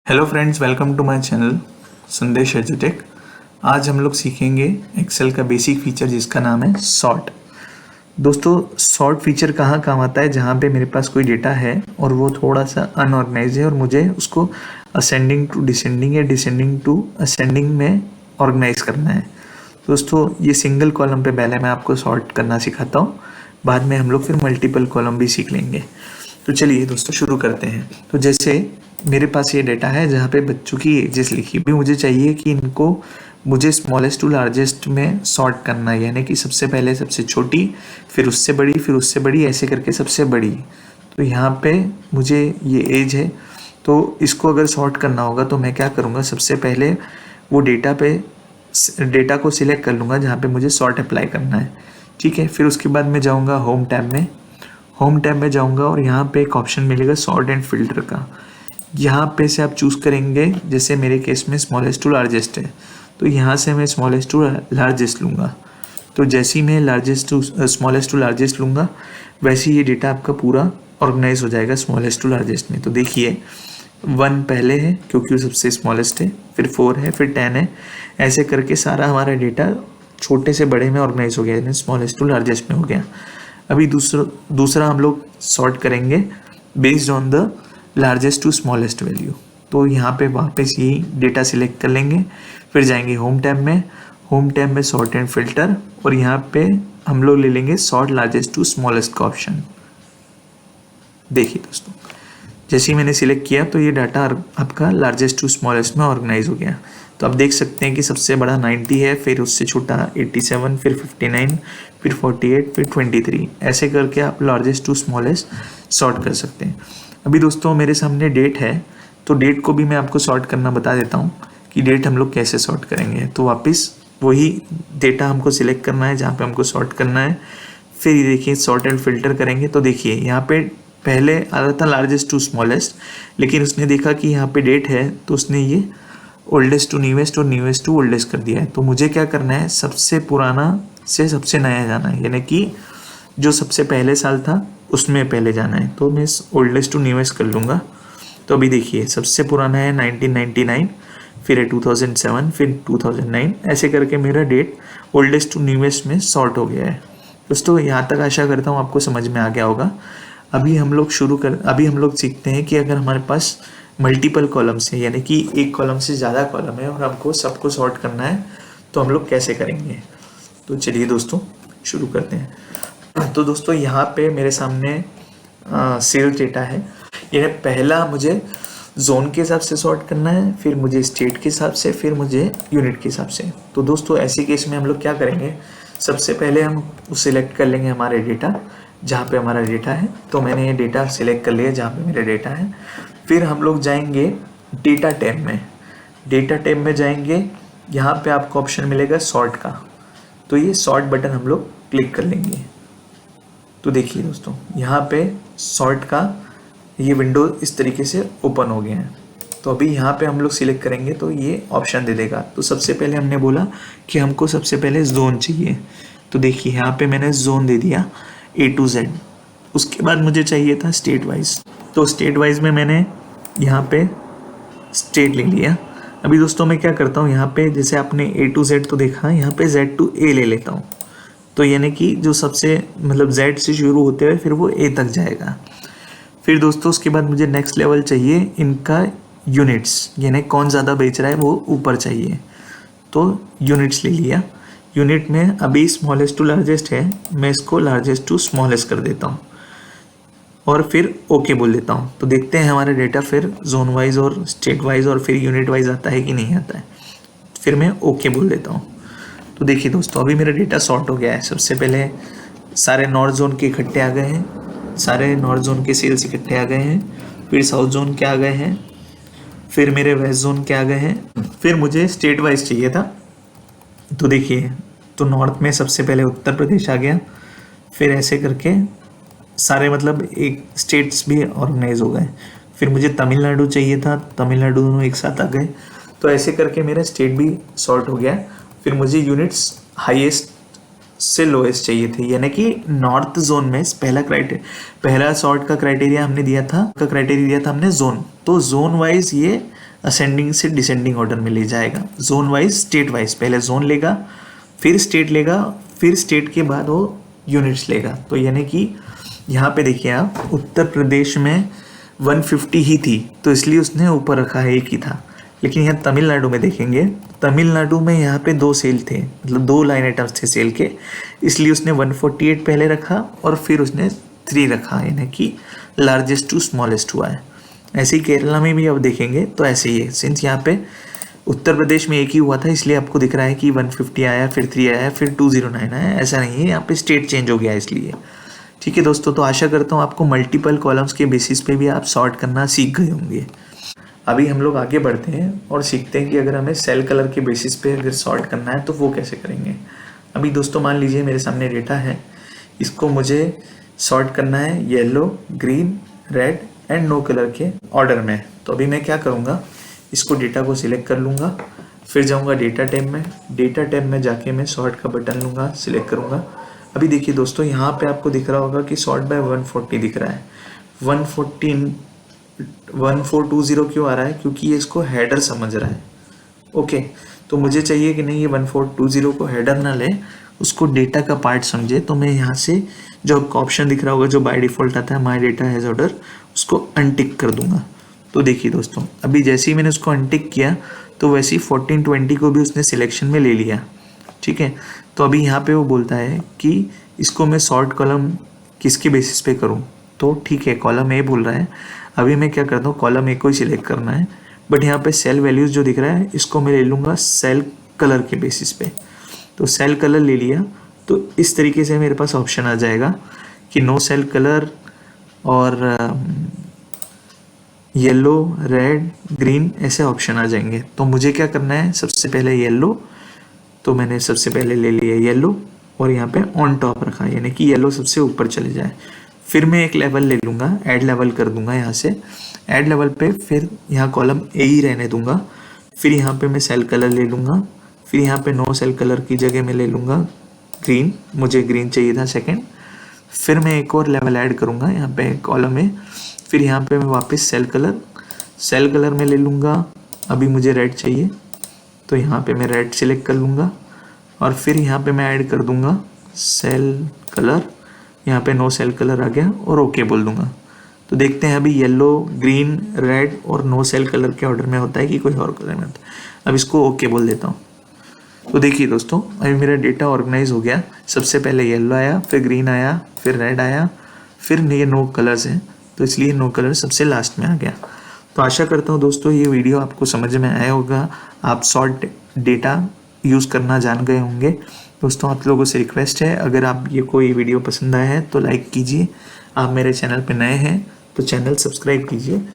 Hello friends, welcome to my channel Sandesh एजुटेक। आज हम लोग सीखेंगे एक्सेल का बेसिक फीचर जिसका नाम है सॉर्ट। दोस्तों, सॉर्ट फीचर कहाँ काम आता है? जहाँ पे मेरे पास कोई डेटा है और वो थोड़ा सा अनऑर्गेनाइज है और मुझे उसको असेंडिंग टू डिसेंडिंग या डिसेंडिंग टू असेंडिंग में ऑर्गेनाइज करना है। दोस्तों, ये सिंगल कॉलम पे पहले मैं आपको सॉर्ट करना सिखाता हूँ, बाद में हम लोग फिर मल्टीपल कॉलम भी सीख लेंगे। तो चलिए दोस्तों शुरू करते हैं। तो जैसे मेरे पास ये डेटा है जहाँ पे बच्चों की एजेस लिखी हुई, मुझे चाहिए कि इनको मुझे स्मॉलेस्ट टू लार्जेस्ट में सॉर्ट करना है, यानी कि सबसे पहले सबसे छोटी, फिर उससे बड़ी, फिर उससे बड़ी, ऐसे करके सबसे बड़ी। तो यहाँ पे मुझे ये एज है, तो इसको अगर सॉर्ट करना होगा तो मैं क्या करूँगा, सबसे पहले वो डेटा को सिलेक्ट कर लूँगा जहाँ पे मुझे सॉर्ट अप्लाई करना है। ठीक है, फिर उसके बाद मैं जाऊँगा होम टैब में जाऊँगा और यहाँ पे एक ऑप्शन मिलेगा सॉर्ट एंड फिल्टर का। यहाँ पे से आप चूज़ करेंगे, जैसे मेरे केस में स्मॉलेस्ट टू लार्जेस्ट है, तो यहाँ से मैं स्मॉलेस्ट टू लार्जेस्ट लूँगा। तो जैसे ही मैं स्मॉलेस्ट टू लार्जेस्ट लूँगा, वैसे ही ये डेटा आपका पूरा ऑर्गेनाइज हो जाएगा स्मॉलेस्ट टू लार्जेस्ट में। तो देखिए 1 पहले है क्योंकि वो सबसे स्मॉलेस्ट है, फिर 4 है, फिर 10 है, ऐसे करके सारा हमारा डेटा छोटे से बड़े में ऑर्गेनाइज हो गया, यानी स्मॉलेस्ट टू लार्जेस्ट में हो गया। अभी दूसरा हम लोग सॉर्ट करेंगे based on the largest to smallest value. तो यहाँ पे वापस यही डेटा सिलेक्ट कर लेंगे, फिर जाएंगे होम टैब में सॉर्ट एंड फिल्टर, और यहाँ पे हम लोग ले लेंगे सॉर्ट लार्जेस्ट टू स्मॉलेस्ट का ऑप्शन। देखिए दोस्तों, जैसे ही मैंने सिलेक्ट किया तो ये डाटा आपका लार्जेस्ट टू स्मॉलेस्ट में ऑर्गेनाइज हो गया। तो आप देख सकते हैं कि सबसे बड़ा 90 है, फिर उससे छोटा 87, फिर 59, फिर 48, फिर 23, ऐसे करके आप लार्जेस्ट टू स्मॉलेस्ट सॉर्ट कर सकते हैं। अभी दोस्तों मेरे सामने डेट है, तो डेट को भी मैं आपको सॉर्ट करना बता देता हूँ कि डेट हम लोग कैसे सॉर्ट करेंगे। तो वापस वही डेटा हमको सिलेक्ट करना है जहाँ पे हमको सॉर्ट करना है, फिर ये देखिए सॉर्ट एंड फिल्टर करेंगे। तो देखिए यहाँ पे पहले आ रहा था लार्जेस्ट टू स्मॉलेस्ट, लेकिन उसने देखा कि यहाँ पे डेट है तो उसने ये ओल्डेस्ट टू न्यूएस्ट और न्यूएस्ट टू ओल्डेस्ट कर दिया है। तो मुझे क्या करना है, सबसे पुराना से सबसे नया जाना है, यानी कि जो सबसे पहले साल था उसमें पहले जाना है। तो मैं ओल्डेस्ट टू न्यूएस्ट कर लूँगा। तो अभी देखिए सबसे पुराना है 1999, फिर है 2007, फिर 2009, ऐसे करके मेरा डेट ओल्डेस्ट टू न्यूएस्ट में सॉर्ट हो गया है। दोस्तों यहाँ तक आशा करता हूँ आपको समझ में आ गया होगा। अभी हम लोग सीखते हैं कि अगर हमारे पास मल्टीपल कॉलम्स है, यानी कि एक कॉलम से ज़्यादा कॉलम है और हमको सबको सॉर्ट करना है, तो हम लोग कैसे करेंगे। तो चलिए दोस्तों शुरू करते हैं। तो दोस्तों यहाँ पे मेरे सामने सेल्स डेटा है। यानी पहला मुझे जोन के हिसाब से सॉर्ट करना है, फिर मुझे स्टेट के हिसाब से, फिर मुझे यूनिट के हिसाब से। तो दोस्तों ऐसे केस में हम लोग क्या करेंगे, सबसे पहले हम सिलेक्ट कर लेंगे हमारे डेटा जहाँ पे हमारा डेटा है। तो मैंने ये डेटा सिलेक्ट कर लिया जहाँ पे मेरा डेटा है। फिर हम लोग जाएंगे डेटा टैब में जाएंगे, यहाँ पे आपको ऑप्शन मिलेगा सॉर्ट का। तो ये सॉर्ट बटन हम लोग क्लिक कर लेंगे। तो देखिए दोस्तों यहाँ पे सॉर्ट का ये विंडो इस तरीके से ओपन हो गया है। तो अभी यहाँ पे हम लोग सिलेक्ट करेंगे तो ये ऑप्शन दे देगा। तो सबसे पहले हमने बोला कि हमको सबसे पहले जोन चाहिए, तो देखिए यहाँ पे मैंने जोन दे दिया A to Z। उसके बाद मुझे चाहिए था स्टेट वाइज, तो स्टेट वाइज में मैंने यहाँ पे स्टेट ले लिया। अभी दोस्तों मैं क्या करता हूँ, यहाँ पे जैसे आपने A to Z तो देखा, यहाँ पे Z to A ले लेता हूँ। तो यानी कि जो सबसे Z से शुरू होते हुए फिर वो A तक जाएगा। फिर दोस्तों उसके बाद मुझे नेक्स्ट लेवल चाहिए इनका यूनिट्स, यानी कौन ज़्यादा बेच रहा है वो ऊपर चाहिए। तो यूनिट्स ले लिया। यूनिट में अभी स्मॉलेस्ट टू लार्जेस्ट है, मैं इसको लार्जेस्ट टू स्मॉलेस्ट कर देता हूँ और फिर ओके बोल देता हूँ। तो देखते हैं हमारा डेटा फिर जोन वाइज और स्टेट वाइज और फिर यूनिट वाइज आता है कि नहीं आता है। फिर मैं ओके बोल देता हूँ। तो देखिए दोस्तों अभी मेरा डेटा सॉर्ट हो गया है। सबसे पहले सारे नॉर्थ जोन के इकट्ठे आ गए हैं, सारे नॉर्थ जोन के सेल्स इकट्ठे आ गए हैं, फिर साउथ जोन के आ गए हैं, फिर मेरे वेस्ट जोन के आ गए हैं, फिर मुझे स्टेट वाइज चाहिए था। तो देखिए तो नॉर्थ में सबसे पहले उत्तर प्रदेश आ गया, फिर ऐसे करके सारे एक स्टेट्स भी ऑर्गेनाइज हो गए। फिर मुझे तमिलनाडु चाहिए था, तमिलनाडु दोनों एक साथ आ गए। तो ऐसे करके मेरा स्टेट भी सॉर्ट हो गया। फिर मुझे यूनिट्स हाईएस्ट से लोएस्ट चाहिए थे, यानी कि नॉर्थ जोन में पहला सॉर्ट का क्राइटेरिया हमने दिया था हमने जोन। तो जोन वाइज ये असेंडिंग से डिसेंडिंग ऑर्डर में ले जाएगा, जोन वाइज स्टेट वाइज। पहले जोन लेगा, फिर स्टेट लेगा, फिर स्टेट के बाद वो यूनिट्स लेगा। तो यानी कि यहाँ पे देखिए आप, उत्तर प्रदेश में 150 ही थी तो इसलिए उसने ऊपर रखा है, एक ही था। लेकिन यहाँ तमिलनाडु में देखेंगे, तमिलनाडु में यहाँ पे 2 सेल थे, मतलब 2 लाइन आइटम्स थे सेल के, इसलिए उसने 148 पहले रखा और फिर उसने 3 रखा, यानी कि लार्जेस्ट टू स्मॉलेस्ट हुआ है। ऐसे ही केरला में भी अब देखेंगे तो ऐसे ही है। सिंस यहाँ पे उत्तर प्रदेश में एक ही हुआ था इसलिए आपको दिख रहा है कि 150 आया, फिर 3 आया, फिर 209 आया। ऐसा नहीं है, यहाँ पे स्टेट चेंज हो गया इसलिए। ठीक है दोस्तों, तो आशा करता हूँ आपको मल्टीपल कॉलम्स के बेसिस पे भी आप सॉर्ट करना सीख गए होंगे। अभी हम लोग आगे बढ़ते हैं और सीखते हैं कि अगर हमें सेल कलर के बेसिस पे अगर सॉर्ट करना है तो वो कैसे करेंगे। अभी दोस्तों मान लीजिए मेरे सामने डेटा है, इसको मुझे सॉर्ट करना है yellow, green, red and no colour के ऑर्डर में। तो अभी मैं क्या करूँगा, इसको डेटा को सिलेक्ट कर लूँगा, फिर जाऊँगा डेटा टैब में, डेटा टैब में जाके मैं सॉर्ट का बटन लूँगा, सिलेक्ट करूँगा। अभी देखिए दोस्तों, यहाँ पे आपको दिख रहा होगा कि सॉर्ट बाय 140 दिख रहा है। 1420 क्यों आ रहा है, क्योंकि ये इसको हेडर समझ रहा है। ओके, तो मुझे चाहिए कि नहीं ये 1420 को हेडर ना ले, उसको डेटा का पार्ट समझे। तो मैं यहाँ से जो आपको ऑप्शन दिख रहा होगा जो बाय डिफ़ॉल्ट आता है माय डेटा हैज़ ऑर्डर, उसको अनटिक कर दूंगा। तो देखिए दोस्तों, अभी जैसे ही मैंने उसको अनटिक किया तो वैसे ही 1420 को भी उसने सिलेक्शन में ले लिया। ठीक है, तो अभी यहाँ पे वो बोलता है कि इसको मैं सॉर्ट कॉलम किसके बेसिस पे करूँ। तो ठीक है, कॉलम ए बोल रहा है, अभी मैं क्या करता हूँ, कॉलम ए को ही सिलेक्ट करना है। बट यहाँ पे सेल वैल्यूज़ जो दिख रहा है इसको मैं ले लूँगा सेल कलर के बेसिस पे। तो सेल कलर ले लिया, तो इस तरीके से मेरे पास ऑप्शन आ जाएगा कि नो सेल कलर और येलो, रेड, ग्रीन ऐसे ऑप्शन आ जाएंगे। तो मुझे क्या करना है, सबसे पहले येलो, तो मैंने सबसे पहले ले लिया येलो और यहाँ पे ऑन टॉप रखा, यानी कि येलो सबसे ऊपर चले जाए। फिर मैं एक लेवल ले लूँगा, ऐड लेवल कर दूंगा यहाँ से, ऐड लेवल पे फिर यहाँ कॉलम ए ही रहने दूंगा। फिर यहाँ पे मैं सेल कलर ले लूँगा, फिर यहाँ पे नो सेल कलर की जगह मैं ले लूँगा ग्रीन, मुझे ग्रीन चाहिए था सेकंड। फिर मैं एक और लेवल ऐड करूँगा यहाँ पे कॉलम में, फिर यहाँ पे मैं वापस सेल कलर में ले लूँगा। अभी मुझे रेड चाहिए तो यहाँ पे मैं रेड सिलेक्ट कर लूँगा और फिर यहाँ पे मैं ऐड कर दूँगा सेल कलर, यहाँ पे नो सेल कलर आ गया और ओके बोल दूँगा। तो देखते हैं अभी येलो, ग्रीन, रेड और नो सेल कलर के ऑर्डर में होता है कि कोई और कलर में होता है। अब इसको ओके बोल देता हूँ। तो देखिए दोस्तों, अभी मेरा डेटा ऑर्गेनाइज हो गया। सबसे पहले येलो आया, फिर ग्रीन आया, फिर रेड आया, फिर ये नो कलर्स हैं तो इसलिए नो कलर सबसे लास्ट में आ गया। तो आशा करता हूँ दोस्तों ये वीडियो आपको समझ में आया होगा, आप सॉर्ट डेटा यूज़ करना जान गए होंगे। दोस्तों आप लोगों से रिक्वेस्ट है, अगर आप ये कोई वीडियो पसंद आया है तो लाइक कीजिए, आप मेरे चैनल पे नए हैं तो चैनल सब्सक्राइब कीजिए।